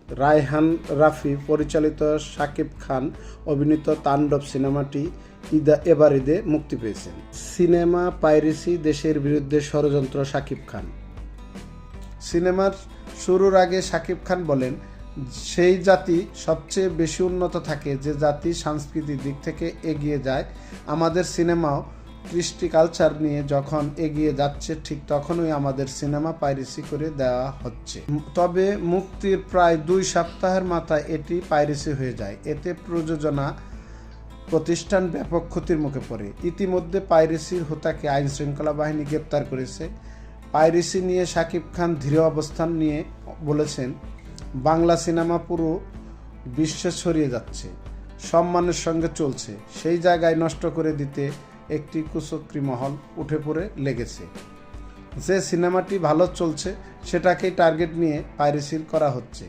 রায়হান রাফি পরিচালিত শাকিব খান অভিনীত তাণ্ডব সিনেমাটি এবার ঈদে মুক্তি পেয়েছে। সিনেমা পাইরেসি দেশের বিরুদ্ধে ষড়যন্ত্র শাকিব খান। সিনেমার শুরুর আগে শাকিব খান বলেন, সেই জাতি সবচেয়ে বেশি উন্নত থাকে যে জাতি সাংস্কৃতিক দিক থেকে এগিয়ে যায়। আমাদের সিনেমাও কৃষ্টি কালচার নিয়ে যখন এগিয়ে যাচ্ছে ঠিক তখনই আমাদের সিনেমা পাইরেসি করে দেওয়া হচ্ছে। তবে মুক্তির প্রায় 2 সপ্তাহের মাথায় এটি পাইরেসি হয়ে যায়। এতে প্রযোজনা প্রতিষ্ঠান ব্যাপক ক্ষতির মুখে পড়ে। ইতিমধ্যে পাইরেসির হোতাকে আইনশৃঙ্খলা বাহিনী গ্রেপ্তার করেছে। পাইরেসি নিয়ে শাকিব খান দৃঢ় অবস্থান নিয়ে বলেছেন, বাংলা সিনেমা পুরো বিশ্বে ছড়িয়ে যাচ্ছে, সম্মানের সঙ্গে চলছে, সেই জায়গায় নষ্ট করে দিতে একটি কুচক্রী মহল উঠে পড়ে লেগেছে। যে সিনেমাটি ভালো চলছে সেটাকেই টার্গেট নিয়ে পাইরেসি করা হচ্ছে।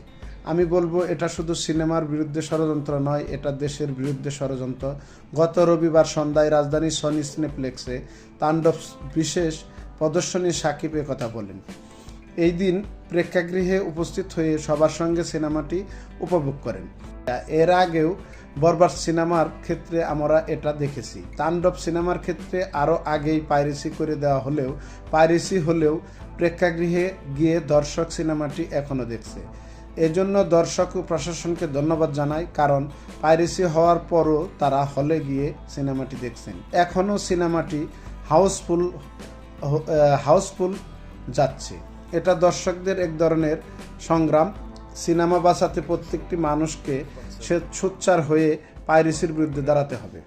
আমি বলবো এটা শুধু সিনেমার বিরুদ্ধে ষড়যন্ত্র নয়, এটা দেশের বিরুদ্ধে ষড়যন্ত্র। গত রবিবার সন্ধ্যায় রাজধানীর সনি সিনেপ্লেক্সে তাণ্ডব বিশেষ প্রদর্শনী শাকিব কথা বলেন। এই দিন প্রেক্ষাগৃহে উপস্থিত হয়ে সবার সঙ্গে সিনেমাটি উপভোগ করেন। এর আগেও বরবাদ সিনেমার ক্ষেত্রে আমরা এটা দেখেছি। তাণ্ডব সিনেমার ক্ষেত্রে আরও আগেই পাইরেসি করে দেওয়া হলেও প্রেক্ষাগৃহে গিয়ে দর্শক সিনেমাটি এখনও দেখছে। এজন্য দর্শক ও প্রশাসনকে ধন্যবাদ জানাই, কারণ পাইরেসি হওয়ার পরও তারা হলে গিয়ে সিনেমাটি দেখছেন। এখনও সিনেমাটি হাউসফুল যাচ্ছে। এটা দর্শকদের এক ধরনের সংগ্রাম। সিনেমা বাঁচাতে প্রত্যেকটি মানুষকে সোচ্চার হয়ে পাইরেসির বিরুদ্ধে দাঁড়াতে হবে।